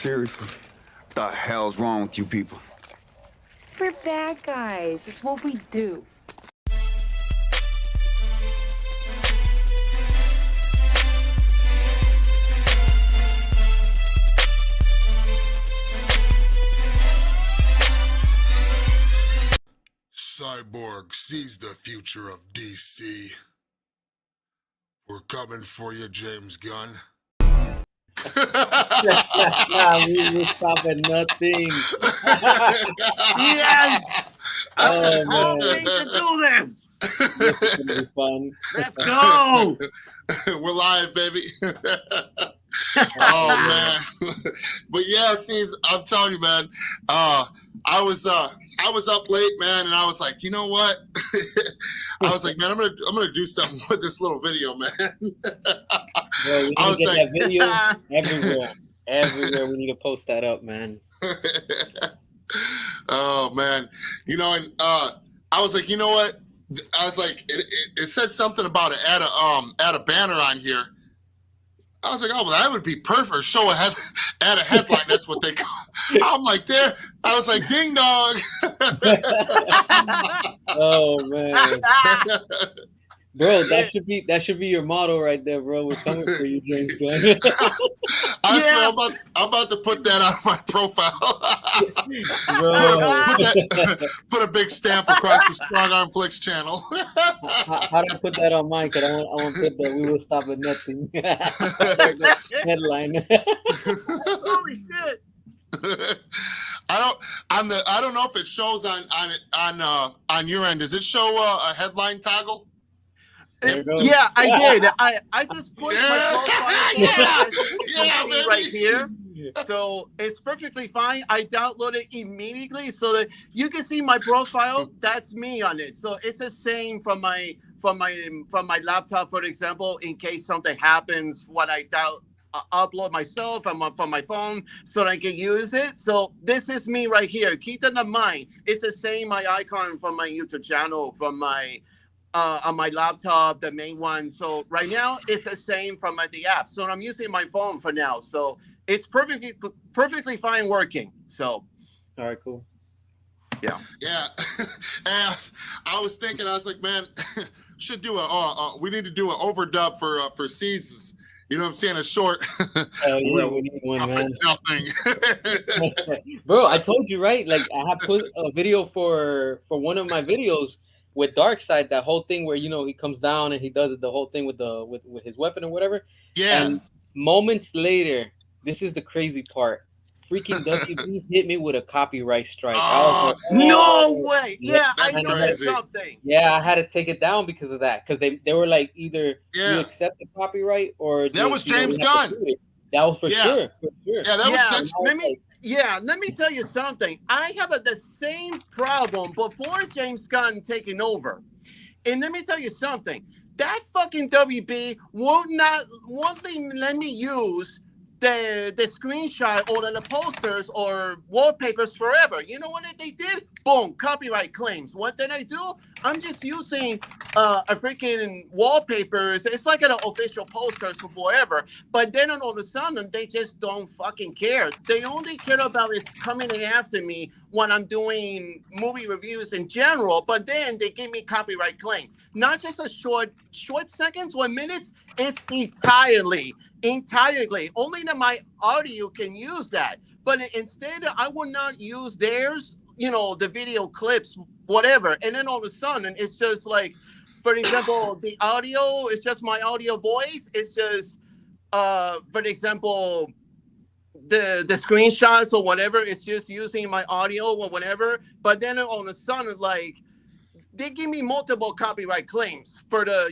Seriously, the hell's wrong with you people? We're bad guys. It's what we do. Cyborg sees the future of DC. We're coming for you, James Gunn. We will stop at nothing. Yes! Oh, I've been man. hoping to do this. This is gonna be fun. Let's go. We're live, baby. Oh man. But yeah, see, I'm telling you, man. I was up late, man, and I was like, you know what? I was like, man, I'm gonna do something with this little video, man. Bro, we need I to was get like- that video everywhere. Everywhere we need to post that up, man. Oh man, you know, and I was like, you know what? I was like, it said something about it. Add a banner on here. I was like, oh, well, that would be perfect. Show add a headline. That's what they call. I'm like, there. I was like, ding dong. Oh man, bro, that should be your motto right there, bro. We're coming for you, James Gunn. I swear, I'm about to put that on my profile. Bro, Put a big stamp across the Strong Arm Flicks channel. how do I put that on mine? Cause I want to put that we will stop at nothing headline. Holy shit. I don't know if it shows on your end. Does it show a headline toggle? There you go. Yeah, I did. I just put Yeah. my profile Yeah. as you can Yeah, see baby. right here. So it's perfectly fine. I download it immediately so that you can see my profile. That's me on it. So it's the same from my laptop, for example, in case something happens when I upload myself from my phone so that I can use it. So this is me right here. Keep that in mind. It's the same my icon from my YouTube channel from my on my laptop, the main one. So right now it's the same from the app. So I'm using my phone for now. So it's perfectly fine working. So All right, cool. Yeah. And I was thinking, I was like, man, should do we need to do an overdub for seasons. You know what I'm saying? A short. Oh yeah, we need one, man. Nothing. Bro, I told you, right? Like I have put a video for one of my videos with Darkseid, that whole thing where he comes down and he does the whole thing with his weapon or whatever. Yeah. And moments later, this is the crazy part. Freaking WB hit me with a copyright strike. I was like, no way. Yeah, I That's noticed crazy. something. yeah, I had to take it down because of that. Because they were like, either Yeah. you accept the copyright or That was James we have to Gunn. do it. That was for Yeah. sure. For sure. Yeah, that Yeah, was let me tell you something. I have the same problem before James Gunn taking over. And let me tell you something. That fucking WB won't let me use the screenshot or the posters or wallpapers forever. You know what they did? Boom, copyright claims. What did I do? I'm just using a freaking wallpapers. It's like an official posters for forever. But then all of a sudden, they just don't fucking care. They only care about is coming in after me when I'm doing movie reviews in general. But then they give me copyright claim. Not just a short seconds, 1 minutes. It's entirely. Only my audio can use that. But instead, I will not use theirs, the video clips, whatever. And then all of a sudden, it's just like, for example, the audio is just my audio voice. It's just, for example, the screenshots or whatever. It's just using my audio or whatever. But then all of a sudden, like, they give me multiple copyright claims for the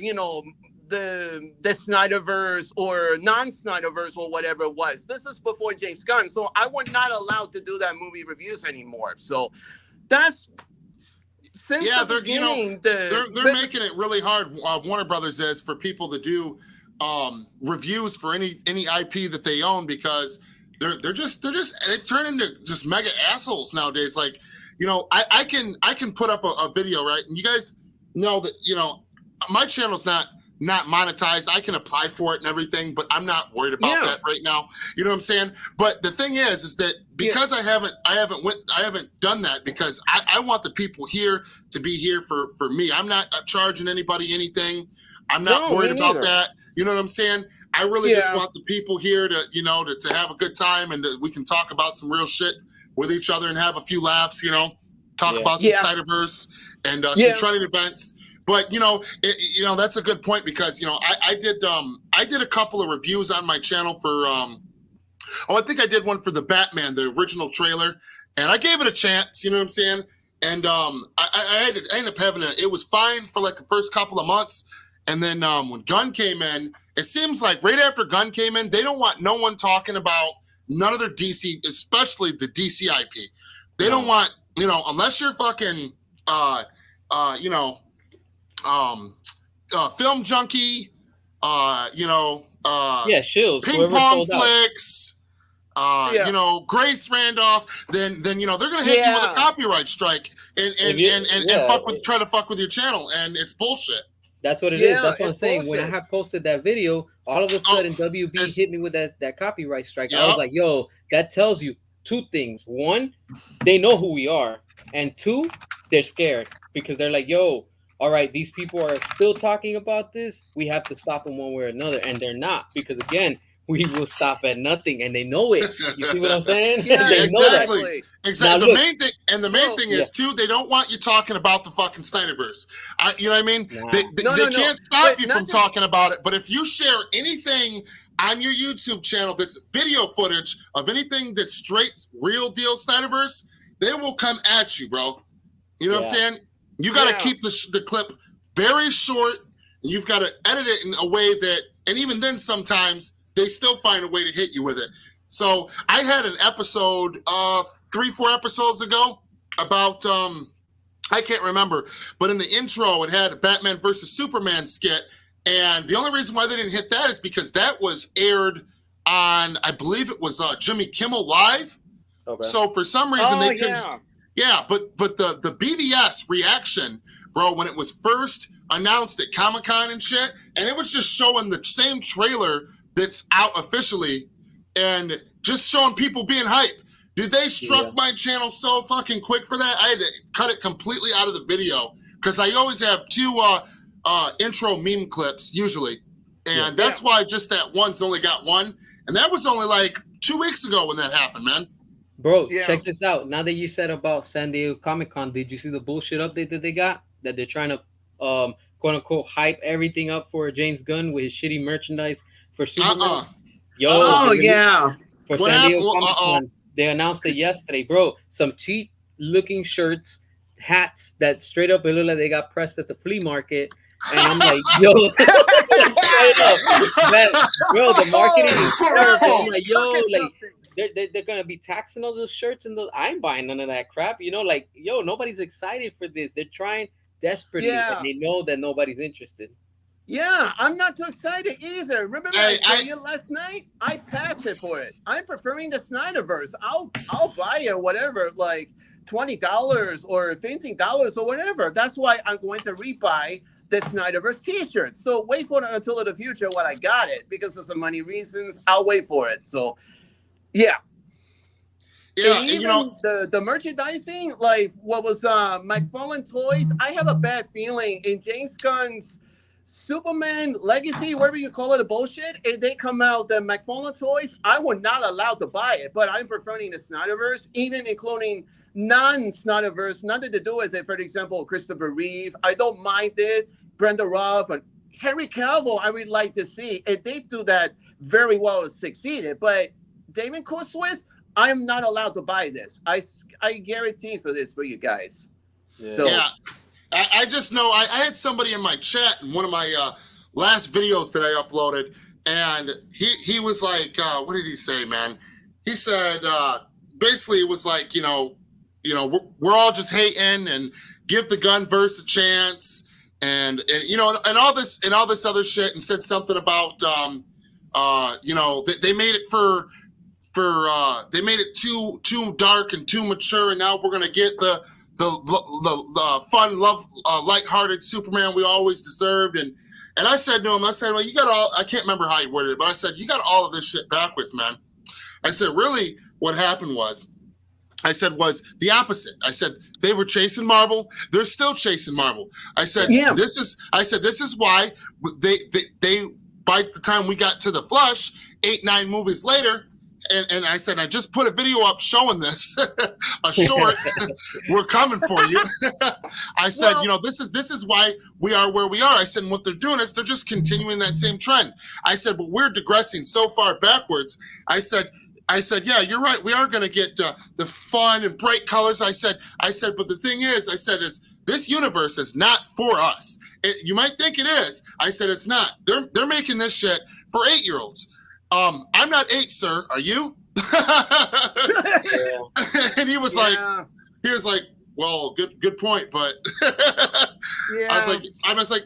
Snyderverse or non-Snyderverse or whatever it was. This is before James Gunn, so I was not allowed to do that movie reviews anymore. So that's since the beginning. They're making it really hard. Warner Brothers is for people to do reviews for any IP that they own, because they've turned into just mega assholes nowadays. Like, I can put up a video, right? And you guys know that my channel's not not monetized. I can apply for it and everything, but I'm not worried about that right now. You know what I'm saying? But the thing is that because I haven't done that because I want the people here to be here for me. I'm not charging anybody anything. I'm not worried about that. You know what I'm saying? I really just want the people here to, you know, to have a good time and we can talk about some real shit with each other and have a few laughs, you know, talk about some Snyderverse and some trending events. But you know, that's a good point because you know I did a couple of reviews on my channel for I think I did one for the Batman, the original trailer, and I gave it a chance. You know what I'm saying? And I ended up having it was fine for like the first couple of months, and then when Gunn came in, it seems like right after Gunn came in, they don't want no one talking about none of their DC, especially the DC IP. They don't want, you know, unless you're fucking you know. Film junkie, you know, Shills, ping pong flicks, you know, Grace Randolph, then you know they're gonna hit you with a copyright strike and try to fuck with your channel, and it's bullshit. That's what it is. That's what I'm saying. Bullshit. When I had posted that video, all of a sudden WB hit me with that copyright strike. I was like, yo, that tells you two things. One, they know who we are, and two, they're scared because they're like, yo, all right, these people are still talking about this. We have to stop them one way or another. And they're not, because again, we will stop at nothing, and they know it. You see what I'm saying? Yeah, they exactly. Know that. Exactly. Now, the main thing is too, they don't want you talking about the fucking Snyderverse. You know what I mean? They can't stop you from talking about it. But if you share anything on your YouTube channel that's video footage of anything that's straight, real deal Snyderverse, they will come at you, bro. You know what I'm saying? You got to keep the clip very short. And you've got to edit it in a way that, and even then, sometimes they still find a way to hit you with it. So I had an episode 3-4 episodes ago about I can't remember, but in the intro it had a Batman versus Superman skit, and the only reason why they didn't hit that is because that was aired on, I believe it was Jimmy Kimmel Live. Okay. So for some reason they couldn't. Yeah, but the BVS reaction, bro, when it was first announced at Comic-Con and shit, and it was just showing the same trailer that's out officially and just showing people being hype. Dude, they struck my channel so fucking quick for that. I had to cut it completely out of the video because I always have 2 intro meme clips usually. And that's why just that one's only got 1. And that was only like 2 weeks ago when that happened, man. Bro, check this out. Now that you said about San Diego Comic-Con, did you see the bullshit update that they got? That they're trying to, quote-unquote, hype everything up for James Gunn with his shitty merchandise for Superman? Yo, for San Diego Comic-Con, they announced it yesterday. Bro, some cheap-looking shirts, hats that straight up, it look like they got pressed at the flea market. And I'm like, yo, man, bro, the marketing is terrible. I'm like, yo, like, they're gonna be taxing all those shirts and those. I ain't buying none of that crap. You know, like, yo, nobody's excited for this. They're trying desperately, and they know that nobody's interested. Yeah, I'm not too excited either. Remember I told you last night? I passed it for it. I'm preferring the Snyderverse. I'll buy it, whatever, like $20 or $15 or whatever. That's why I'm going to rebuy the Snyderverse T-shirt. So wait for it until in the future when I got it, because of some money reasons. I'll wait for it. So. Yeah, and even the merchandising, like what was McFarlane Toys, I have a bad feeling in James Gunn's Superman Legacy, whatever you call it, the bullshit, if they come out, the McFarlane Toys, I would not allow to buy it, but I'm preferring the Snyderverse, even including non-Snyderverse, nothing to do with it. For example, Christopher Reeve, I don't mind it, Brenda Roth, and Henry Cavill, I would like to see, if they do that very well, succeeded, but David Cosworth, I am not allowed to buy this. I guarantee for this for you guys. I just know I had somebody in my chat in one of my last videos that I uploaded, and he was like, what did he say, man? He said basically it was like, we're all just hating and give the Gunverse a chance, and and all this other shit, and said something about they made it they made it too dark and too mature, and now we're gonna get the fun, love, lighthearted Superman we always deserved. And And I said to him, I said, well, you got all, I can't remember how he worded it, but I said, you got all of this shit backwards, man. I said, really, what happened was the opposite. I said, they were chasing Marvel. They're still chasing Marvel. I said, this is why they by the time we got to the Flush, 8-9 movies later, and I said, I just put a video up showing this, a short, we're coming for you. I said, this is why we are where we are. I said, and what they're doing is they're just continuing that same trend. I said, but we're digressing so far backwards. I said, yeah, you're right. We are going to get the fun and bright colors. I said, but the thing is, is this universe is not for us. You might think it is. I said, it's not. They're making this shit for 8-year-olds. I'm not 8, sir. Are you? And he was like, well, good point. But I was like,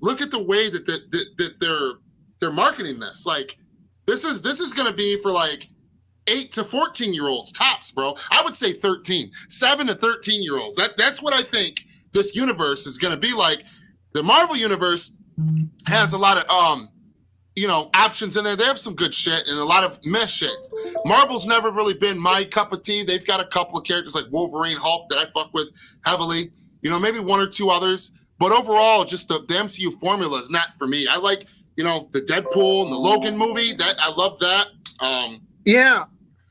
look at the way that they're marketing this. Like, this is going to be for like 8 to 14-year-olds tops, bro. I would say 7 to 13-year-olds. That's what I think this universe is going to be like. The Marvel universe has a lot of options in there. They have some good shit and a lot of meh shit. Marvel's never really been my cup of tea. They've got a couple of characters like Wolverine, Hulk that I fuck with heavily. Maybe 1 or 2 others. But overall, just the MCU formula is not for me. I like, the Deadpool and the Logan movie. That I love that.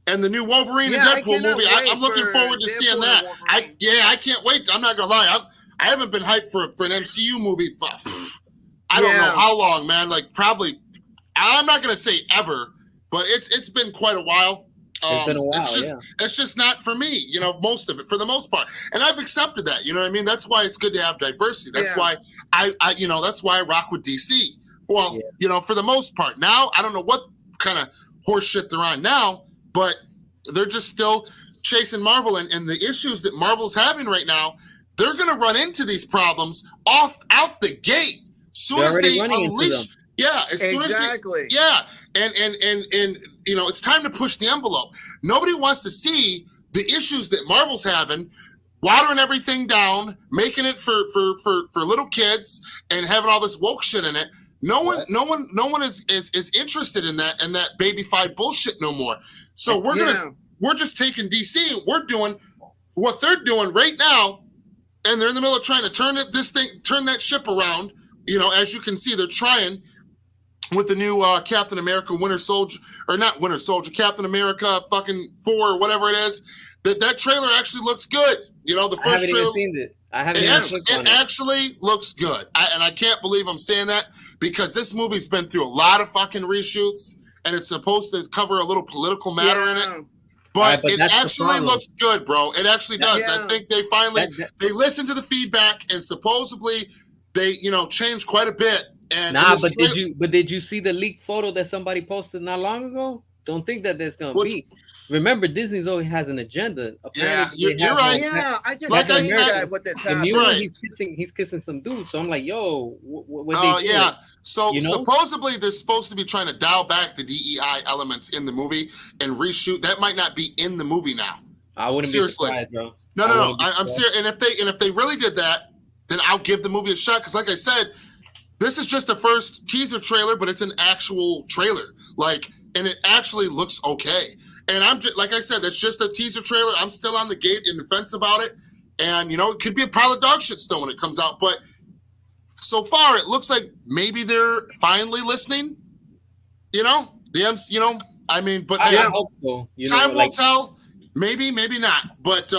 And the new Wolverine and Deadpool movie. I'm looking forward to seeing that. I can't wait. I'm not gonna lie. I haven't been hyped for an MCU movie. I don't know how long, man. Like probably. I'm not gonna say ever, but it's been quite a while. It's been a while. It's just not for me. Most of it for the most part, and I've accepted that. You know what I mean? That's why it's good to have diversity. That's why I that's why I rock with DC. Well, for the most part. Now I don't know what kind of horse shit they're on now, but they're just still chasing Marvel, and the issues that Marvel's having right now, they're gonna run into these problems out the gate. Soon as they unleash. Yeah, as soon as and it's time to push the envelope. Nobody wants to see the issues that Marvel's having, watering everything down, making it for little kids, and having all this woke shit in it. No one is interested in that baby-fied bullshit no more. So we're just taking DC and we're doing what they're doing right now, and they're in the middle of trying to turn that ship around. As you can see, they're trying. With the new Captain America Captain America fucking 4 or whatever it is, that trailer actually looks good. The first I haven't trailer. Even seen it. I haven't It actually looks good. And I can't believe I'm saying that because this movie's been through a lot of fucking reshoots and it's supposed to cover a little political matter in it. But it actually looks good, bro. It actually does. I think they finally they listened to the feedback and supposedly they changed quite a bit. Did you see the leaked photo that somebody posted not long ago? Don't think that there's gonna be. Remember, Disney's always has an agenda. Apparently you're right. I just like I said, that what this happened. Right. He's kissing some dudes. So I'm like, yo, what they doing? So supposedly they're supposed to be trying to dial back the DEI elements in the movie and reshoot. That might not be in the movie now. I wouldn't be surprised, bro. No. I'm serious. And if they really did that, then I'll give the movie a shot. Because like I said. This is just the first teaser trailer, but it's an actual trailer. And it actually looks okay. And I'm just, like I said, that's just a teaser trailer. I'm still on the gate in the fence about it. And, it could be a pile of dog shit still when it comes out. But so far, it looks like maybe they're finally listening. I hope so. Time will tell. Maybe not. But,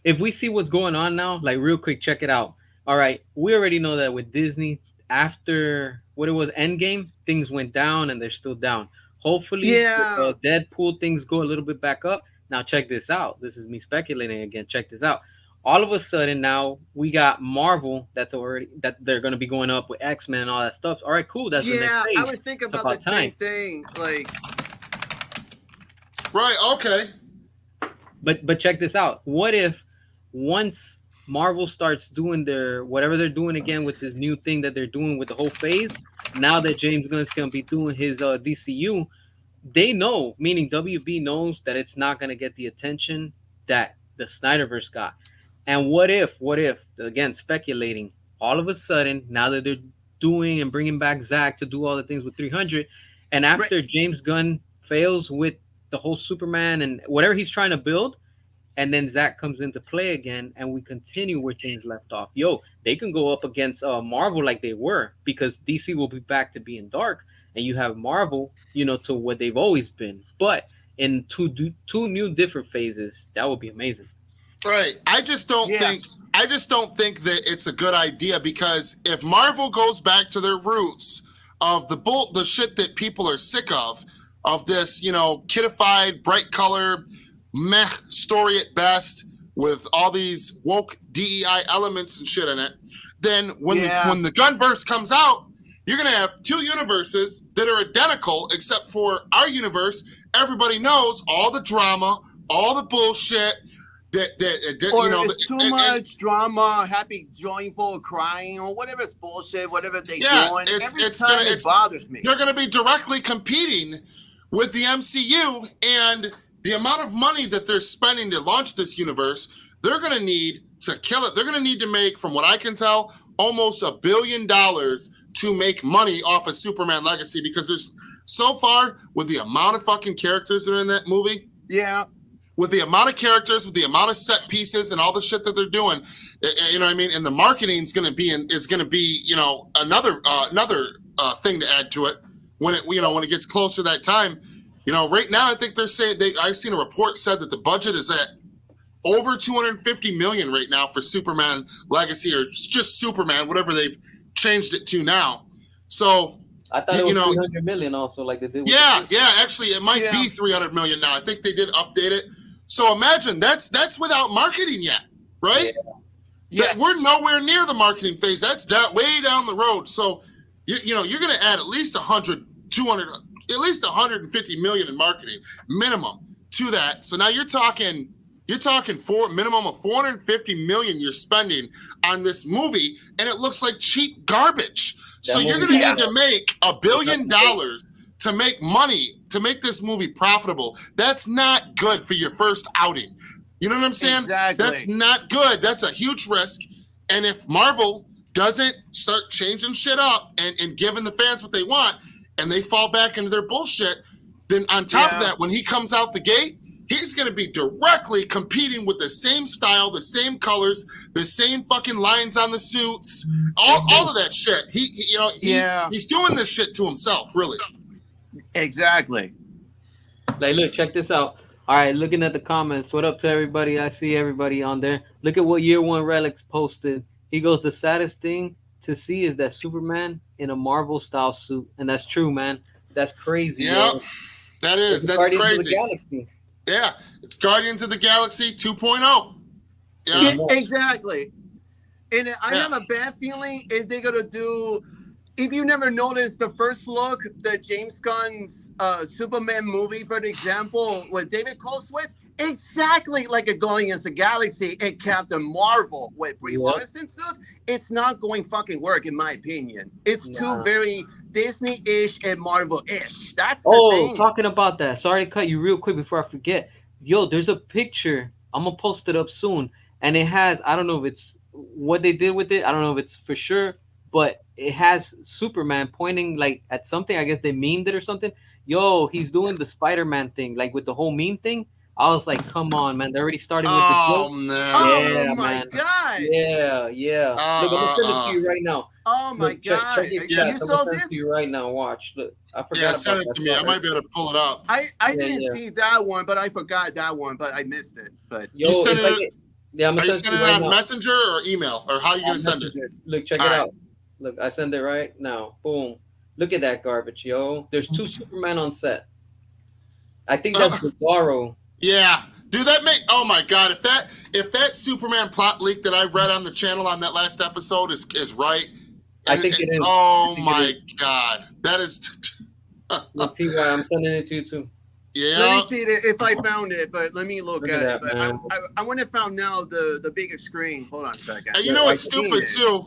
if we see what's going on now, like real quick, check it out. All right, we already know that with Disney, after what it was Endgame, things went down and they're still down. Hopefully, Deadpool things go a little bit back up. Now, check this out. This is me speculating again. Check this out. All of a sudden, now we got Marvel that they're going to be going up with X-Men and all that stuff. All right, cool. That's the next phase. I was thinking about the same thing. Right. Okay. But check this out. What if once Marvel starts doing their whatever they're doing again with this new thing that they're doing with the whole phase, now that James Gunn's gonna be doing his DCU, they know, meaning WB knows that it's not gonna get the attention that the Snyderverse got. And what if again speculating, all of a sudden, now that they're doing and bringing back Zack to do all the things with 300, and after James Gunn fails with the whole Superman and whatever he's trying to build, and then Zack comes into play again, and we continue where things left off. Yo, they can go up against Marvel like they were, because DC will be back to being dark, and you have Marvel, to what they've always been, but in two new different phases. That would be amazing. Right. I just don't think that it's a good idea, because if Marvel goes back to their roots of the shit that people are sick of this, kidified, bright color, meh story at best with all these woke DEI elements and shit in it, then when the Gunverse comes out, you're going to have two universes that are identical, except for our universe. Everybody knows all the drama, all the bullshit. It's too much drama, happy, joyful, crying, or whatever it's bullshit, whatever they doing. It bothers me. They're going to be directly competing with the MCU, and the amount of money that they're spending to launch this universe, they're going to need to kill it. They're going to need to make, from what I can tell, almost $1 billion to make money off of Superman Legacy, because there's so far, with the amount of fucking characters that are in that movie. Yeah. With the amount of characters, with the amount of set pieces and all the shit that they're doing, you know what I mean? And the marketing is going to be another thing to add to it when it gets closer to that time. Right now I think they're saying I've seen a report said that the budget is at over $250 million right now for Superman Legacy, or just Superman, whatever they've changed it to now. So I thought it was 300 million also, like they did. Actually, it might be 300 million now. I think they did update it. So imagine that's without marketing yet, right? Yes. We're nowhere near the marketing phase. That's way down the road. So you're going to add at least 100, 200, at least 150 million in marketing minimum to that. So now you're talking minimum of 450 million you're spending on this movie, and it looks like cheap garbage. So you're going to need to make $1 billion to make money, to make this movie profitable. That's not good for your first outing. You know what I'm saying? Exactly. That's not good. That's a huge risk. And if Marvel doesn't start changing shit up and giving the fans what they want, and they fall back into their bullshit, then on top of that, when he comes out the gate, he's going to be directly competing with the same style, the same colors, the same fucking lines on the suits, all of that shit. He's doing this shit to himself, really. Exactly. Like, look, check this out. All right, looking at the comments. What up to everybody? I see everybody on there. Look at what Year One Relics posted. He goes, the saddest thing to see is that Superman in a Marvel style suit, and that's true, man. That's crazy. Yeah, that is. That's crazy. Of the Galaxy. Yeah, it's Guardians of the Galaxy 2.0. Yeah, exactly. And I have a bad feeling if they're gonna do. If you never noticed the first look, the James Gunn's Superman movie, for example, with David Cosworth, exactly like a Guardians of the Galaxy and Captain Marvel with Brie Larson suit, it's not going fucking work, in my opinion. It's too very Disney-ish and Marvel-ish. That's the thing. Talking about that. Sorry to cut you real quick before I forget. Yo, there's a picture. I'm going to post it up soon. And it has, I don't know if it's what they did with it. I don't know if it's for sure. But it has Superman pointing like at something. I guess they memed it or something. Yo, he's doing the Spider-Man thing, like with the whole meme thing. I was like, come on, man. They're already starting with the joke. Oh, my God. Yeah. Look, I'm going to send it to you right now. Oh, my God. You saw this? To you right now. Watch. Look, I forgot. Yeah, send it to me. I might be able to pull it up. I didn't see that one, but I forgot that one, but I missed it. But yo, you send it, I'm are you sending it on Messenger or email? Or how are you going to send it? Look, check it out. Look, I send it right now. Boom. Look at that garbage, yo. There's two Superman on set. I think that's Bizarro. Yeah. Dude, that make oh my God, if that Superman plot leak that I read on the channel on that last episode is right. I think it is. Oh my God. That is Let's see why I'm sending it to you too. Yeah. Let me see if I found it, but let me look at it. But man. I want to find now the bigger screen. Hold on a second. And you know what's stupid too?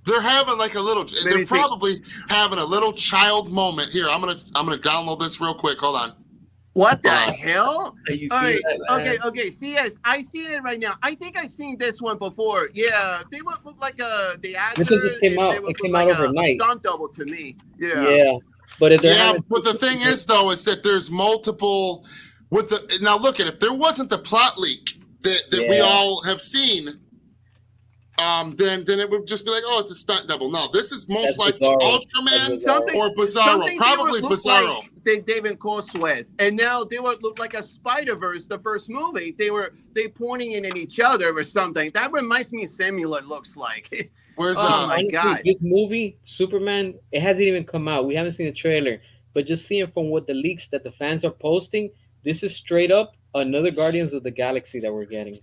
They're having like a little. They're probably having a little child moment here. I'm gonna download this real quick. Hold on. What the hell? You All see right, that, man? okay. CS, I seen it right now. I think I seen this one before. Yeah, they would look like the actor. This one just came out. They would It look came like out a overnight. stunt double to me. Yeah. Yeah, but if they're Yeah, having but the thing is, though, is that there's multiple. With the now, look at if there wasn't the plot leak that we Yeah. all have seen, then it would just be like, oh, it's a stunt double. No, this is most That's likely Bizarro. Ultraman That's Something, or Bizarro, something probably they would look Bizarro. like they've been close with, and now they would look like a Spider-Verse. The first movie, they pointing in at each other or something. That reminds me similar. Looks like. Where's Oh my Honestly, God. this movie, Superman, it hasn't even come out. We haven't seen the trailer, but just seeing from what the leaks that the fans are posting, this is straight up another Guardians of the Galaxy that we're getting.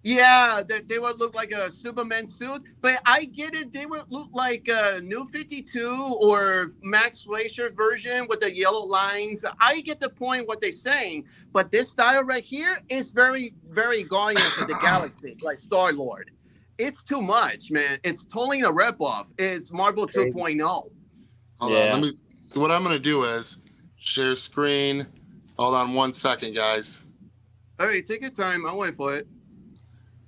Yeah, they would look like a Superman suit, but I get it. They would look like a New 52 or Max Fleischer version with the yellow lines. I get the point what they're saying, but this style right here is very, very Guardians of the Galaxy, like Star-Lord. It's too much, man. It's totally a ripoff. It's Marvel Crazy. 2.0. Hold Yeah. on, what I'm gonna do is share screen. Hold on 1 second, guys. All right, take your time. I'll wait for it.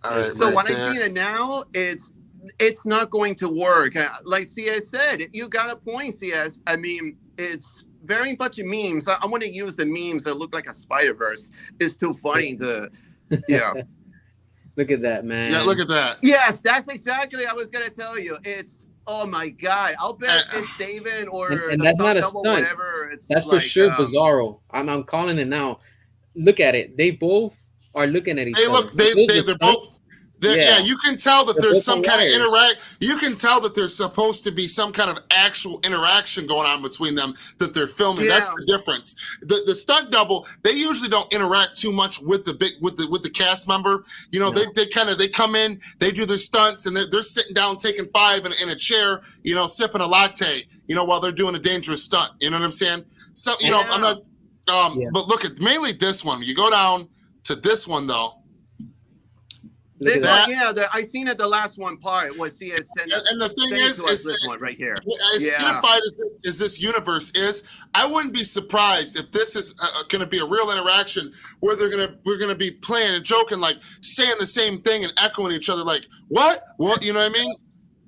All right, So right when there. I see it now, it's not going to work. Like CS said, you got a point, CS. I mean, it's very much of memes. I'm going to use the memes that look like a Spider-Verse. It's too funny to, yeah. Look at that, man. Yeah, look at that. Yes, that's exactly what I was going to tell you. It's, oh my God. I'll bet it's David or And the that's not a double, stunt. whatever. It's That's like, for sure Bizarro. I'm calling it now. Look at it. They both are looking at each They other. look. They're both. Yeah, you can tell that They're there's both some on kind of wires. interact. You can tell that there's supposed to be some kind of actual interaction going on between them that they're filming. Yeah. That's the difference. The stunt double, they usually don't interact too much with the cast member. You know, No. they come in, they do their stunts, and they're sitting down taking five in a chair, you know, sipping a latte, you know, while they're doing a dangerous stunt. You know what I'm saying? So you know, I'm not. But look at mainly this one. You go down to this one though. Look This at one, yeah, I seen it. The last one part was CS sent And the thing sent it is to us, that- this one right here. As unified as this universe is, I wouldn't be surprised if this is going to be a real interaction where we're gonna be playing and joking, like saying the same thing and echoing each other, like what, you know what I mean?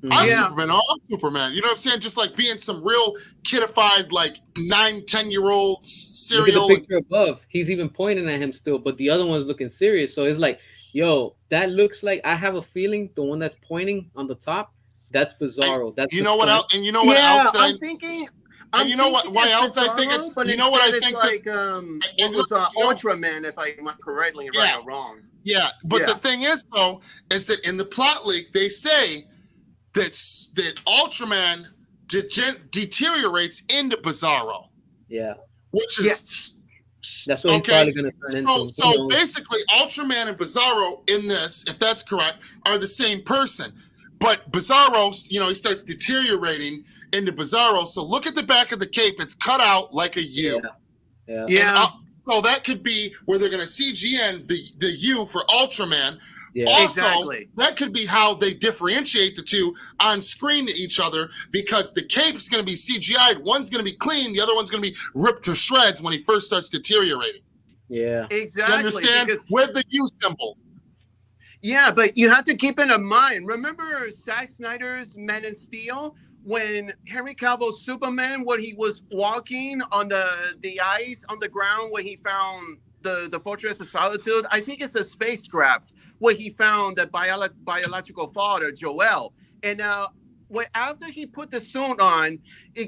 I'm Yeah. Superman. Oh, I'm Superman. You know what I'm saying? Just like being some real kidified, like 9-10-year-old Look at serial. the picture above. He's even pointing at him still, but the other one's looking serious. So it's like, yo, that looks like, I have a feeling the one that's pointing on the top, that's Bizarro. That's You the know what stunt. else? And you know what Yeah, else? That I'm thinking. And you know what? thinking Why it's else I think it's? Bizarro, but You know what I instead think? it's that- like it was Ultraman, if I'm correctly right or wrong. Yeah, but Yeah. the thing is, though, is that in the plot leak they say that Ultraman deteriorates into Bizarro, Yeah. which is That's what he's probably going to turn into. Who So knows? basically, Ultraman and Bizarro in this, if that's correct, are the same person. But Bizarro, you know, he starts deteriorating into Bizarro. So look at the back of the cape; it's cut out like a U. Yeah. Yeah. So that could be where they're going to CGN the U for Ultraman. Yeah. Also, Exactly. that could be how they differentiate the two on screen to each other, because the cape's going to be CGI'd. One's going to be clean, the other one's going to be ripped to shreds when he first starts deteriorating. Yeah. Exactly. You understand? because- With the U symbol. Yeah, but you have to keep it in mind. Remember Zack Snyder's Man of Steel when Henry Cavill's Superman, when he was walking on the ice on the ground, where he found the Fortress of Solitude. I think it's a spacecraft where he found the biological father, Joel. And after he put the suit on,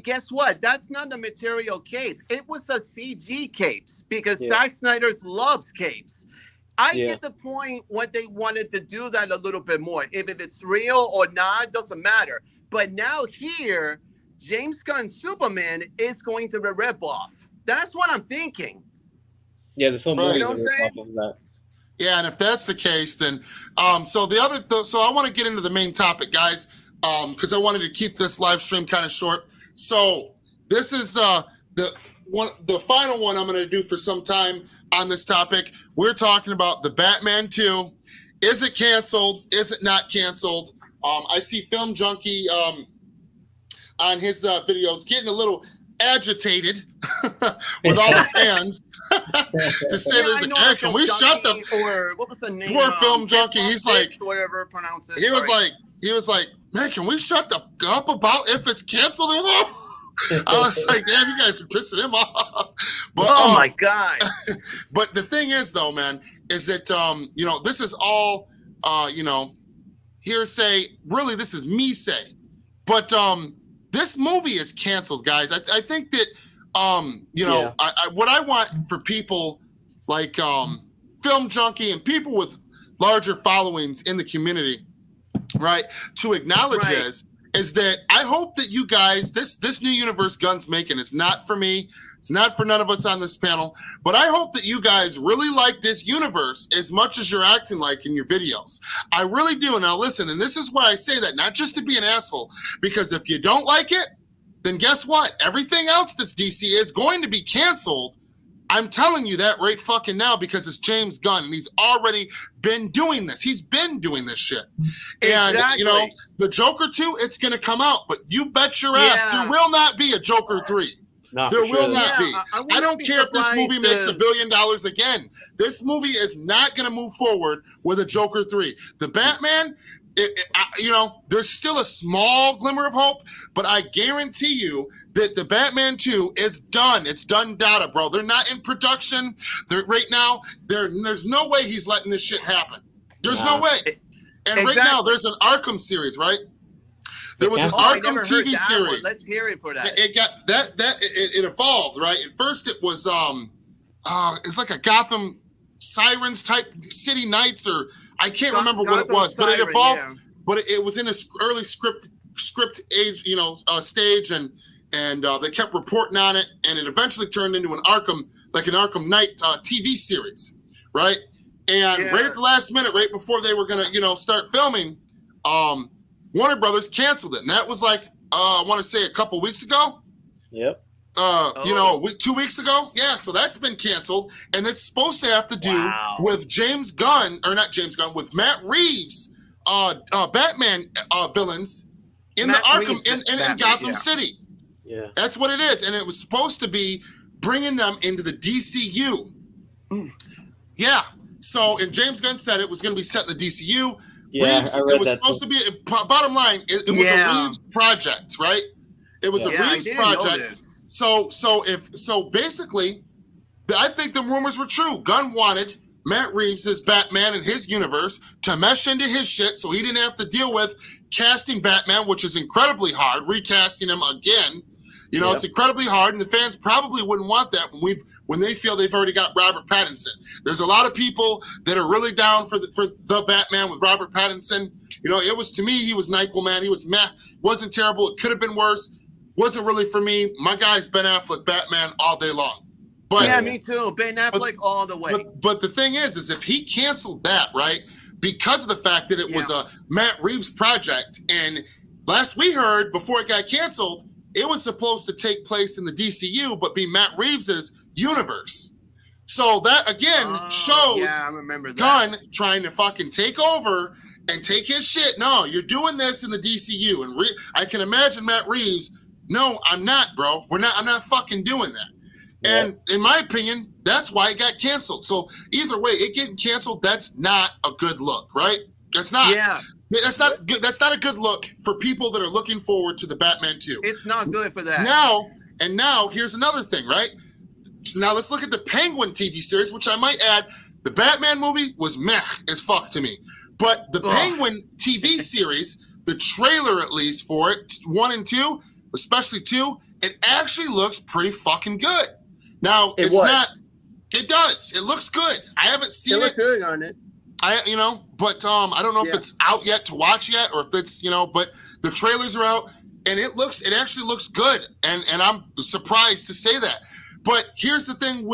guess what? That's not the material cape. It was a CG capes, because Zack Snyder loves capes. I get the point what they wanted to do that a little bit more. If it's real or not, doesn't matter. But now here, James Gunn's Superman is going to be a rip-off. That's what I'm thinking. Yeah, this whole movie You know is what I'm off of that. Yeah, and if that's the case, then so I want to get into the main topic, guys, because I wanted to keep this live stream kind of short. So this is the final one I'm going to do for some time on this topic. We're talking about the Batman 2. Is it canceled? Is it not canceled? I see Film Junkie on his videos getting a little agitated with all the fans. to say this I know again. a Can we film shut junkie, the or what was the name? poor film junkie? He's like, whatever pronounce it. he was like, man, can we shut the up about if it's canceled or not? I was like, damn, you guys are pissing him off. But, oh my god! But the thing is, though, man, is that you know, this is all you know, hearsay. Really, this is me say. But this movie is canceled, guys. I think that you know, what I want for people like Film Junkie and people with larger followings in the community, right, to acknowledge is that I hope that you guys, this new universe Gunn's making is not for me. It's not for none of us on this panel, but I hope that you guys really like this universe as much as you're acting like in your videos. I really do. Now listen, and this is why I say that, not just to be an asshole, because if you don't like it, then guess what? Everything else that's DC is going to be canceled. I'm telling you that right fucking now, because it's James Gunn and he's already been doing this. He's been doing this shit. And, you know, the Joker 2, it's going to come out, but you bet your ass there will not be a Joker 3. There will not be. I don't care if this movie makes $1 billion again. This movie is not going to move forward with a Joker 3. The Batman, you know, there's still a small glimmer of hope, but I guarantee you that the Batman 2 is done. It's done data, bro. They're not in production. Right now, there's no way he's letting this shit happen. There's no way. And right now, there's an Arkham series, right? There was an Arkham TV series. Let's hear it for that. It got it evolved, right? At first, it was it's like a Gotham Sirens type City Knights, or I can't remember what it was, but it evolved. Yeah. But it was in an early script age, you know, stage, and they kept reporting on it, and it eventually turned into an Arkham Knight TV series, right? And right at the last minute, right before they were gonna, you know, start filming, Warner Brothers canceled it, and that was like I want to say a couple weeks ago. Yep. You know, 2 weeks ago. Yeah, so that's been canceled, and it's supposed to have to do with James Gunn, or not James Gunn, with Matt Reeves, Batman villains in Matt the Arkham in Gotham City. Yeah, that's what it is, and it was supposed to be bringing them into the DCU. Yeah. So, and James Gunn said it was going to be set in the DCU. Yeah, Reeves, it was supposed to be. Bottom line, it was a Reeves project, right? It was a Reeves project. So basically, I think the rumors were true. Gunn wanted Matt Reeves' Batman and his universe to mesh into his shit, so he didn't have to deal with casting Batman, which is incredibly hard. Recasting him again, you know, it's incredibly hard, and the fans probably wouldn't want that when they feel they've already got Robert Pattinson. There's a lot of people that are really down for the Batman with Robert Pattinson. You know, it was, to me, he was NyQuil, man. He was meh. Wasn't terrible. It could have been worse. Wasn't really for me. My guy's Ben Affleck, Batman, all day long. But, yeah, me too. Ben Affleck all the way. But the thing is if he canceled that, right, because of the fact that it was a Matt Reeves project, and last we heard, before it got canceled, it was supposed to take place in the DCU, but be Matt Reeves's universe. So that, again, shows I remember that. Gunn trying to fucking take over and take his shit. No, you're doing this in the DCU. And I can imagine Matt Reeves, no, I'm not, bro. I'm not fucking doing that. Yeah. And in my opinion, that's why it got canceled. So either way, it getting canceled, that's not a good look, right? That's not. Yeah. That's not good. That's not a good look for people that are looking forward to the Batman 2. It's not good for that. Now, here's another thing, right? Now let's look at the Penguin TV series, which I might add, the Batman movie was meh as fuck to me. But the Penguin TV series, the trailer at least for it, 1 and 2, especially 2, it actually looks pretty fucking good. Now, it does. It looks good. I haven't seen it. Looks good on it. I don't know if it's out yet to watch yet, or if it's, but the trailers are out, and it actually looks good, and I'm surprised to say that. But here's the thing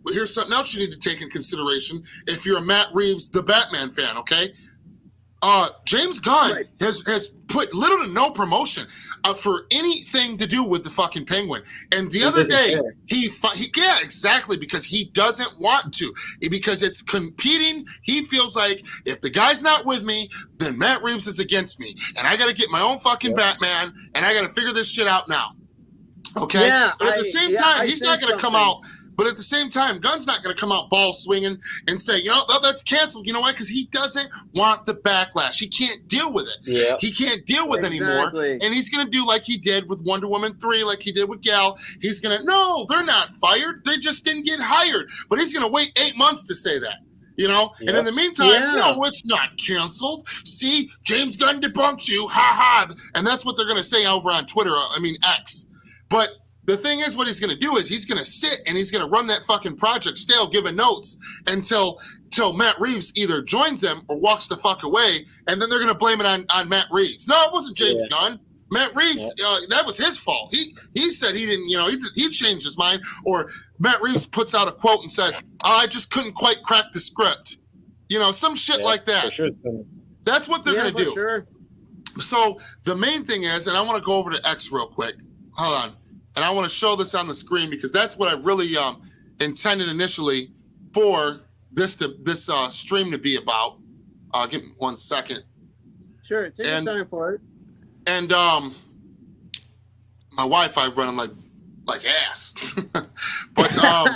here's something else you need to take in consideration if you're a Matt Reeves, the Batman fan, okay? James Gunn has put little to no promotion for anything to do with the fucking Penguin. And the other day, exactly, because he doesn't want to. Because it's competing. He feels like if the guy's not with me, then Matt Reeves is against me. And I got to get my own fucking Batman, and I got to figure this shit out now. Okay? Yeah, but at the same time, he's not going to come out But at the same time, Gunn's not going to come out ball swinging and say, that's canceled. You know why? Because he doesn't want the backlash. He can't deal with it. Yeah. He can't deal with it anymore. And he's going to do like he did with Wonder Woman 3, like he did with Gal. He's going to, no, they're not fired. They just didn't get hired. But he's going to wait 8 months to say that. And in the meantime, no, it's not canceled. See, James Gunn debunked you. Ha ha. And that's what they're going to say over on Twitter. X. But the thing is, what he's going to do is he's going to sit and he's going to run that fucking project stale, giving notes until Matt Reeves either joins him or walks the fuck away. And then they're going to blame it on Matt Reeves. No, it wasn't James Gunn. Matt Reeves, that was his fault. He said he didn't, he changed his mind. Or Matt Reeves puts out a quote and says, I just couldn't quite crack the script. Some shit like that. For sure. That's what they're going to do. Sure. So the main thing is, and I want to go over to X real quick. Hold on. And I want to show this on the screen because that's what I really intended initially for this stream to be about. Give me 1 second. Sure, take your time for it. And my Wi-Fi running like ass. But all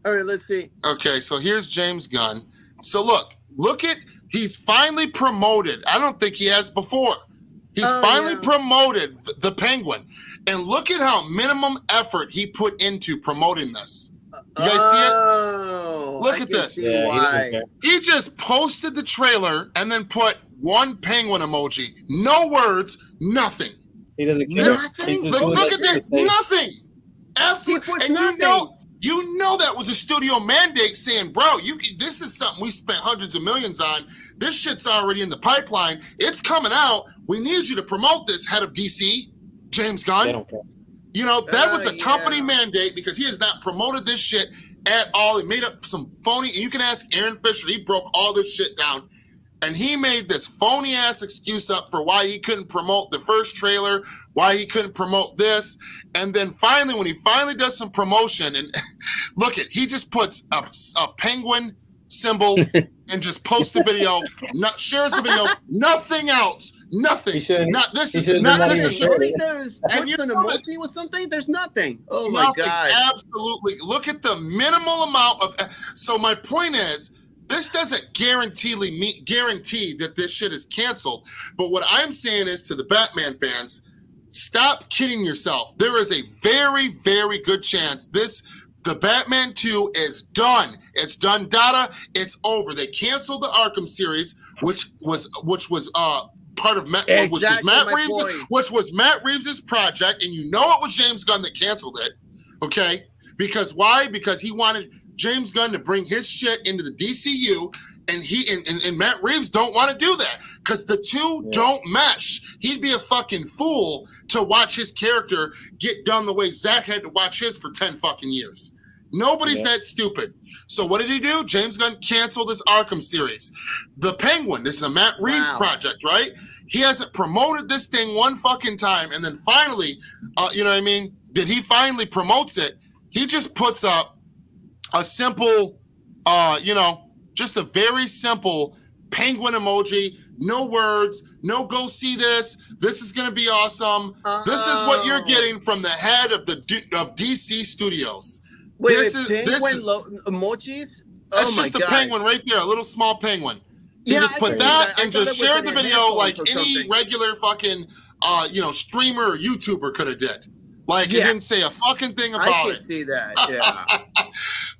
right, let's see. Okay, so here's James Gunn. So look at he's finally promoted. I don't think he has before. He's finally promoted the Penguin. And look at how minimum effort he put into promoting this. You guys see it? Look at this. He just posted the trailer and then put one penguin emoji. No words, nothing. He doesn't care. Nothing? Look at this. Nothing. Absolutely. And nothing. you know that was a studio mandate saying, bro, this is something we spent hundreds of millions on. This shit's already in the pipeline. It's coming out. We need you to promote this, head of DC, James Gunn. They don't care. That was a company mandate because he has not promoted this shit at all. He made up some phony, and you can ask Aaron Fisher, he broke all this shit down. And he made this phony ass excuse up for why he couldn't promote the first trailer, why he couldn't promote this. And then finally, when he finally does some promotion, and he just puts a penguin symbol and just posts the video, shares the video, nothing else. Nothing. Not this. Not this. And you an emoji with something. There's nothing. Oh my god! Absolutely. Look at the minimal amount of. So my point is, this doesn't guarantee that this shit is canceled. But what I'm saying is to the Batman fans, stop kidding yourself. There is a very, very good chance the Batman 2 is done. It's done. Data. It's over. They canceled the Arkham series, which was part of Matt, which was Matt Reeves' project, and it was James Gunn that canceled it. Okay, because why? Because he wanted James Gunn to bring his shit into the DCU, and he and Matt Reeves don't want to do that because the two don't mesh. He'd be a fucking fool to watch his character get done the way Zach had to watch his for 10 fucking years. Nobody's that stupid. So what did he do? James Gunn canceled his Arkham series. The Penguin, this is a Matt Reeves project, right? He hasn't promoted this thing one fucking time. And then finally, that he finally promotes it. He just puts up a simple, just a very simple penguin emoji, no words, no go see this. This is going to be awesome. This is what you're getting from the head of DC Studios. This is emojis? That's just a penguin right there, a little small penguin. You just put that and just share the video like any regular fucking, streamer or YouTuber could have did. Like, he didn't say a fucking thing about it. I can see that, yeah.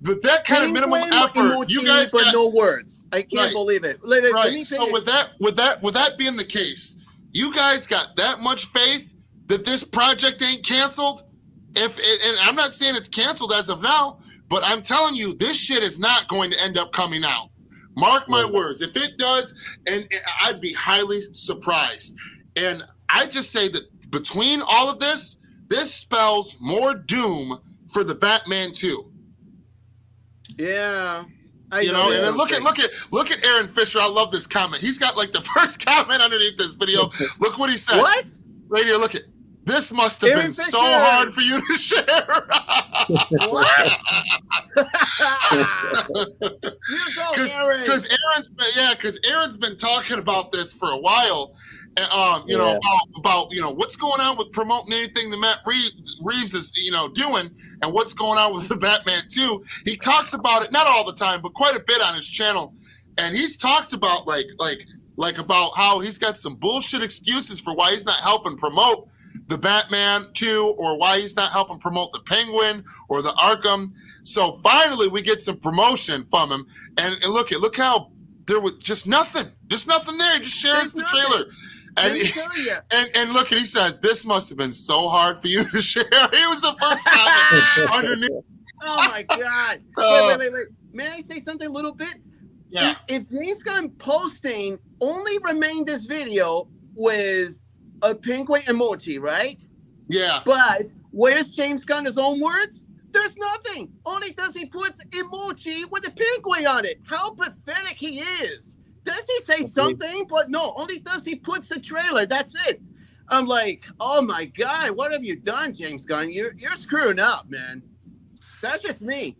But that kind of minimum effort, emoji, you guys but no words. I can't believe it. Right. So with that being the case, you guys got that much faith that this project ain't canceled? And I'm not saying it's canceled as of now, but I'm telling you, this shit is not going to end up coming out. Mark my words. If it does, and I'd be highly surprised. And I just say that between all of this spells more doom for the Batman 2. Yeah. And then look at Aaron Fisher. I love this comment. He's got like the first comment underneath this video. Look what he said. What? Right here, look at. This must have been so hard for you to share. What? Because Aaron's been talking about this for a while, you know, about you know what's going on with promoting anything that Matt Reeves is doing, and what's going on with the Batman 2. He talks about it not all the time, but quite a bit on his channel, and he's talked about like about how he's got some bullshit excuses for why he's not helping promote the Batman 2 or why he's not helping promote the Penguin or the Arkham. So finally we get some promotion from him, and look how there was just nothing there. He just shares the trailer. And look, he says, "This must have been so hard for you to share." He was the first comment underneath. Oh my God! Wait. May I say something a little bit? Yeah. If James Gunn posting only remained this video with a penguin emoji, right? Yeah. But where's James Gunn his own words? There's nothing. Only does he put emoji with a penguin on it. How pathetic he is. Does he say something? But no, only does he puts the trailer. That's it. I'm like, oh my God, what have you done, James Gunn? You're screwing up, man. That's just me.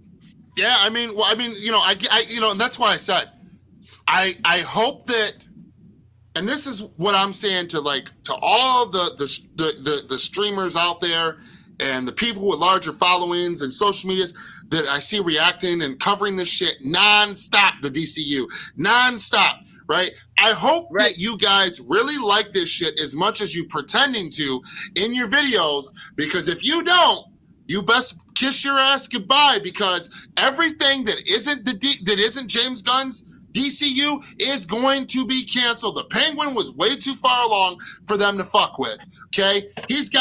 Yeah, I mean, and that's why I said, I hope that, and this is what I'm saying to all the streamers out there and the people with larger followings and social medias that I see reacting and covering this shit nonstop, the DCU, nonstop, right? I hope that you guys really like this shit as much as you pretending to in your videos, because if you don't, you best kiss your ass goodbye, because everything that isn't James Gunn's DCU is going to be canceled. The Penguin was way too far along for them to fuck with. Okay,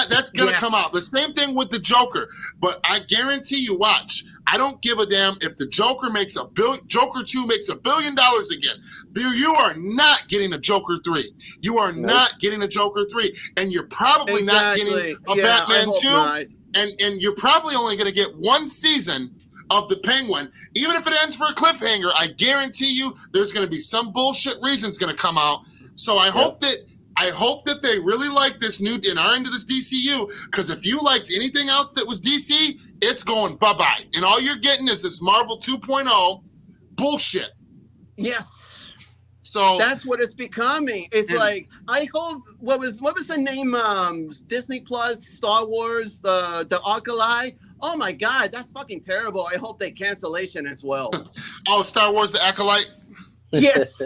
that's gonna come out. The same thing with the Joker. But I guarantee you, watch. I don't give a damn if the Joker makes Joker 2 makes $1 billion again. You are not getting a Joker 3. You are not getting a Joker 3, and you're probably not getting a Batman 2. And you're probably only going to get one season of the Penguin. Even if it ends for a cliffhanger, I guarantee you there's going to be some bullshit reasons going to come out. So I hope that they really like this new and are into this DCU, because if you liked anything else that was DC, it's going bye-bye. And all you're getting is this Marvel 2.0 bullshit. Yes. So that's what it's becoming. It's like, I hope, what was the name? Disney Plus, Star Wars, the Acolyte. Oh my God, that's fucking terrible. I hope they Cancellation as well. Oh, Star Wars, the Acolyte. Yes.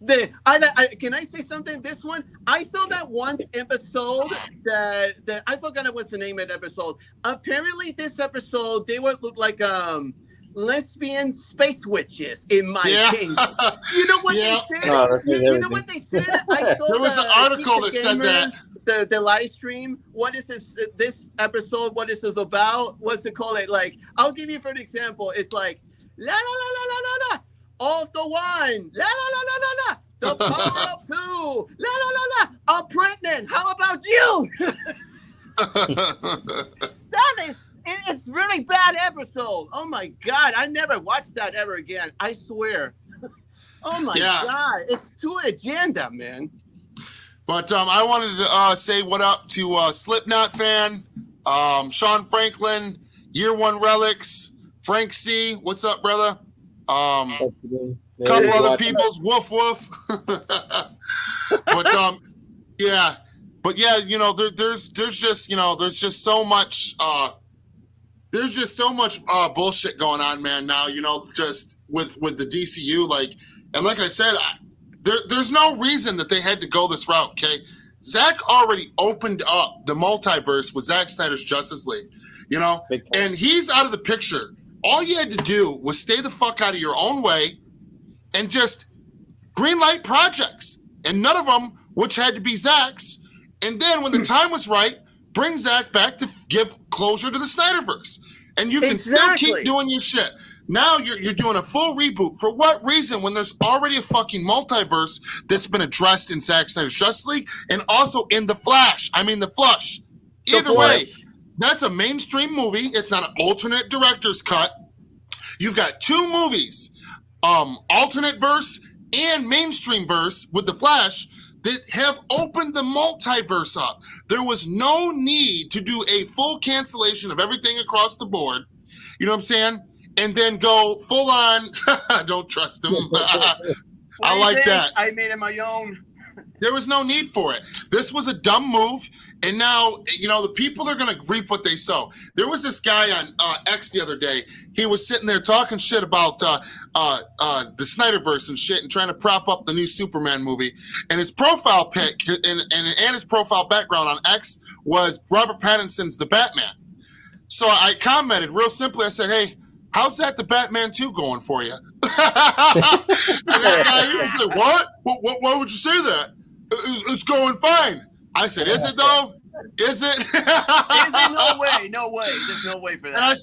Can I say something? This one, I saw that once episode that I forgot what's the name of the episode. Apparently, this episode they would look like lesbian space witches, in my opinion. You know what they said? You know what they said? I saw there was an article that said that. The live stream. What is this episode? What is this about? What's it called? Like, I'll give you for an example. It's like la la la la la la la. Of the one, la la la la la la. The power of two, la la la la. I'm pregnant. How about you? It's really bad episode. Oh my God, I never watched that ever again. I swear. Oh my God, it's too agenda, man. But I wanted to say what up to Slipknot fan, Sean Franklin, Year One Relics, Frank C. What's up, brother? Couple other people's woof woof. But there's just so much bullshit going on, man, now, just with the DCU, and like I said, there's no reason that they had to go this route. Okay, Zack already opened up the multiverse with Zack Snyder's Justice League, and he's out of the picture. All you had to do was stay the fuck out of your own way and just greenlight projects, and none of them which had to be Zack's. And then when the time was right, bring Zack back to give closure to the Snyderverse. And you can still keep doing your shit. Now you're doing a full reboot. For what reason, when there's already a fucking multiverse that's been addressed in Zack Snyder's Justice League and also in The Flash? I mean, The Flush. Either way, that's a mainstream movie. It's not an alternate director's cut. You've got two movies, alternate verse and mainstream verse with The Flash, that have opened the multiverse up. There was no need to do a full cancellation of everything across the board. You know what I'm saying? And then go full on. Don't trust him. I like that. I made it my own. There was no need for it. This was a dumb move, and now the people are going to reap what they sow. There was this guy on X the other day. He was sitting there talking shit about the Snyderverse and shit, and trying to prop up the new Superman movie. And his profile pic and his profile background on X was Robert Pattinson's The Batman. So I commented real simply. I said, "Hey, how's that the Batman 2 going for you?" And that guy, he was like, "What? Why would you say that? It's going fine." I said, "Is it though? Is it?" Is it? No way. No way. There's no way for that. And I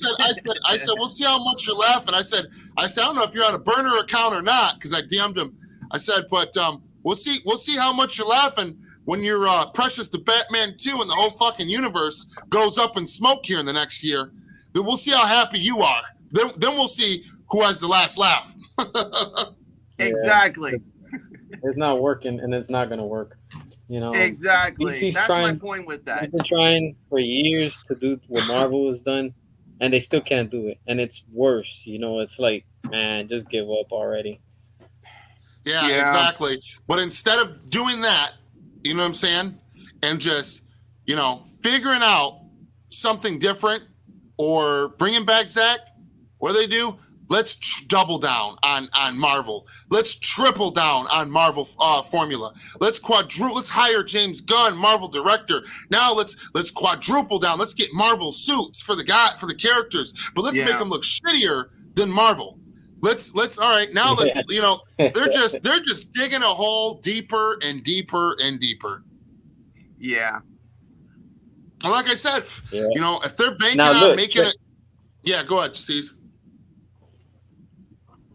said, "We'll see how much you're laughing." I said, "I don't know if you're on a burner account or not," because I DM'd him. I said, "But we'll see how much you're laughing when your precious the Batman 2 and the whole fucking universe goes up in smoke here in the next year. Then we'll see how happy you are. Then we'll see who has the last laugh." Exactly. It's not working, and it's not going to work. Exactly. DC's That's trying, my point with that. They've been trying for years to do what Marvel has done, and they still can't do it. And it's worse. It's like, man, just give up already. Yeah, exactly. But instead of doing that, you know what I'm saying, and just, figuring out something different or bringing back Zach, what do they do? Let's double down on Marvel. Let's triple down on Marvel formula. Let's hire James Gunn, Marvel director. Now let's quadruple down. Let's get Marvel suits for the characters, but let's make them look shittier than Marvel. Let's all right. Now let's they're just digging a hole deeper and deeper and deeper. Yeah. And like I said, if they're banking now, on look, making it, go ahead, C's.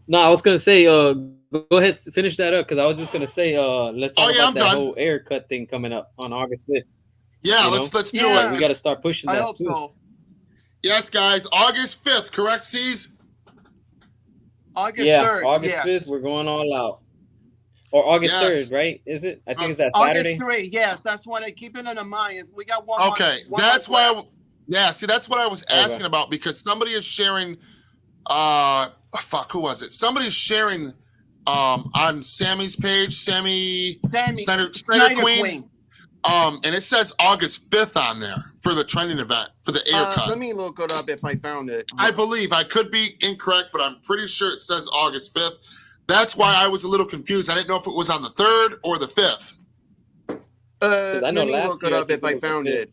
No, I was gonna say, go ahead, finish that up, because I was just gonna say, let's talk about that whole Ayer Cut thing coming up on August 5th. Yeah, let's do it. We got to start pushing that. I hope so. Yes, guys, August 5th, correct, C's? August 3rd. August 5th, we're going all out. Or August 3rd, right? Is it? I think it's that Saturday. August 3rd, yes. That's what I keep it in mind. We got one. Okay, that's why. That's what I was asking about, because somebody is sharing. Who was it? Somebody's sharing on Sammy's page, Snyder Queen. And it says August 5th on there for the trending event for the Ayer Cut. Let me look it up if I found it. I believe, I could be incorrect, but I'm pretty sure it says August 5th. That's why I was a little confused. I didn't know if it was on the 3rd or the 5th. Let me look it up if I found it.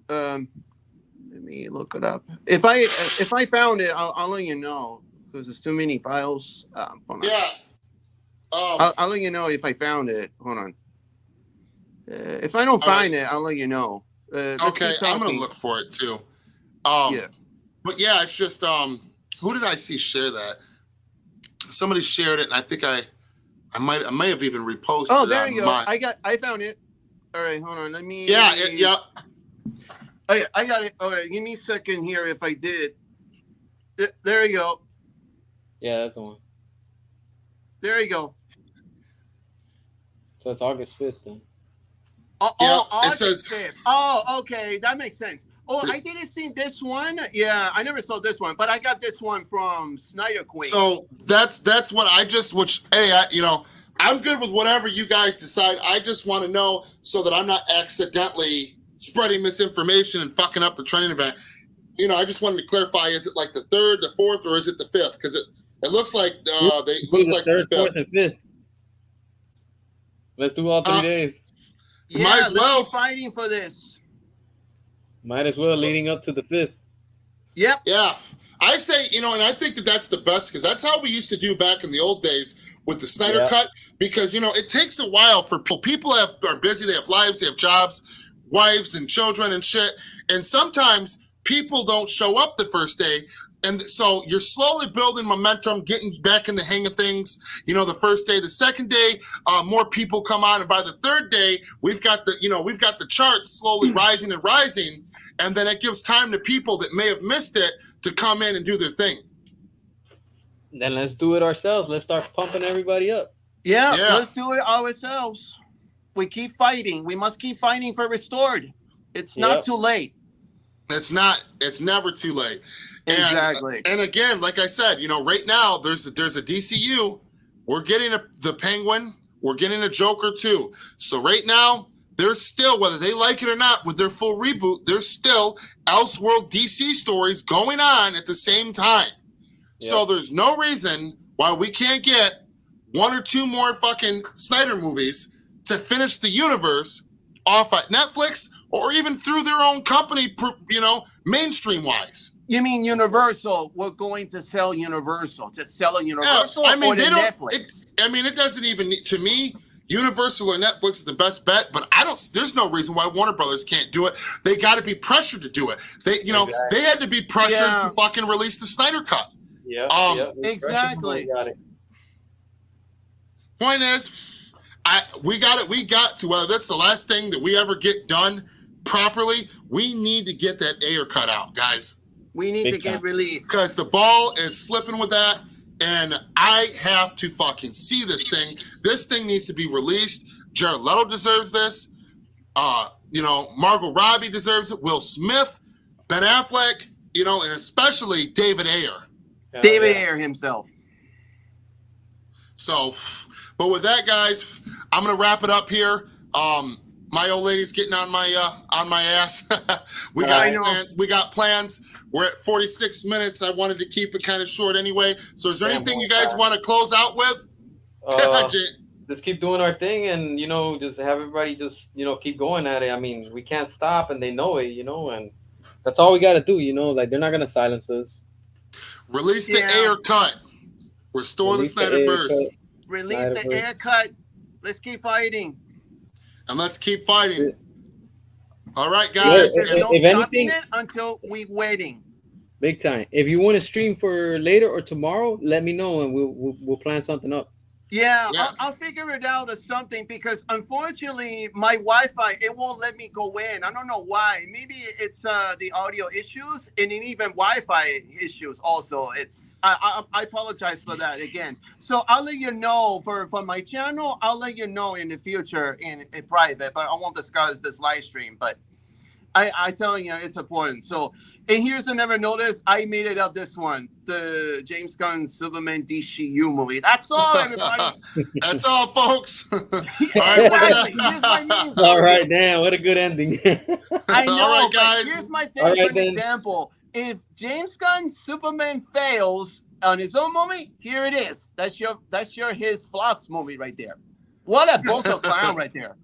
Let me look it up. If I found it, I'll let you know, because there's too many files. Yeah. I'll let you know if I found it. Hold on. If I don't find it, I'll let you know. Okay, I'm gonna look for it too. But yeah, it's just who did I see share that? Somebody shared it, and I think I may have even reposted. Oh, there you go. I found it. All right, hold on. Let me. Yeah. Oh, yeah, I got it. All right, give me a second here. If I did, there you go. Yeah, that's the one. There you go. So it's August 5th then. August 5th. Oh, okay, that makes sense. Oh, I didn't see this one. Yeah, I never saw this one, but I got this one from Snyder Queen. So that's what I'm good with whatever you guys decide. I just want to know so that I'm not accidentally spreading misinformation and fucking up the training event. I just wanted to clarify: is it like the 3rd, the 4th, or is it the 5th? Because it looks like the 3rd, 4th, and 5th. Let's do all 3 days. Yeah, might as well. Let's be fighting for this. Might as well, leading up to the 5th. Yep. Yeah, I say and I think that's the best, because that's how we used to do back in the old days with the Snyder Cut. Because it takes a while for people are busy, they have lives, they have jobs, wives and children and shit, and sometimes people don't show up the first day. And so you're slowly building momentum, getting back in the hang of things. The first day, the second day, more people come on, and by the 3rd day, we've got the charts slowly rising and rising, and then it gives time to people that may have missed it to come in and do their thing. Then let's do it ourselves. Let's start pumping everybody up. Yeah. Let's do it ourselves. We keep fighting. We must keep fighting for Restored. It's not too late. It's not. It's never too late. Exactly. And again, like I said, right now there's a DCU. We're getting the Penguin. We're getting a Joker too. So right now, there's still, whether they like it or not, with their full reboot, there's still Elseworld DC stories going on at the same time. Yep. So there's no reason why we can't get 1 or 2 more fucking Snyder movies to finish the universe off at Netflix or even through their own company, you know, mainstream-wise. You mean Universal? We're going to sell Universal. Just sell a Universal I mean, or they don't, Netflix? It doesn't even need, to me, Universal or Netflix is the best bet, but there's no reason why Warner Brothers can't do it. They got to be pressured to do it. They, you know, they had to be pressured to fucking release the Snyder Cut. Yeah, exactly. Point is, we got to, whether that's the last thing that we ever get done properly, we need to get that Ayer Cut out, guys. We need to get released. Because the ball is slipping with that, and I have to fucking see this thing. This thing needs to be released. Jared Leto deserves this. You know, Margot Robbie deserves it. Will Smith, Ben Affleck, you know, and especially David Ayer. David Ayer himself. So, but with that, guys, I'm gonna wrap it up here. My old lady's getting on my ass. We got plans. We're at 46 minutes. I wanted to keep it kind of short anyway. So is there anything you guys want to close out with? Just keep doing our thing, and you know, just have everybody just, you know, keep going at it. I mean, we can't stop, and they know it, you know, and that's all we got to do, you know. Like, they're not gonna silence us. Release the Ayer Cut. Restore the Snyderverse. Release the Ayer Cut. Let's keep fighting. And let's keep fighting. All right, guys. There's no stopping it until we waiting. Big time. If you want to stream for later or tomorrow, let me know, and we'll plan something up. Yeah. I'll figure it out or something, because unfortunately my Wi-Fi, it won't let me go in. I don't know why. Maybe it's the audio issues, and even Wi-Fi issues also. I apologize for that again. So I'll let you know for my channel. I'll let you know in the future in private, but I won't discuss this live stream. But I telling you, it's important. So, and here's another notice. I made it up this one. The James Gunn Superman DCU movie. That's all, everybody. That's all, folks. All right, all right, damn, what a good ending. I know, all right, guys. But here's my thing for an example. If James Gunn Superman fails on his own movie, here it is. That's his flops movie right there. What a bullshit clown right there.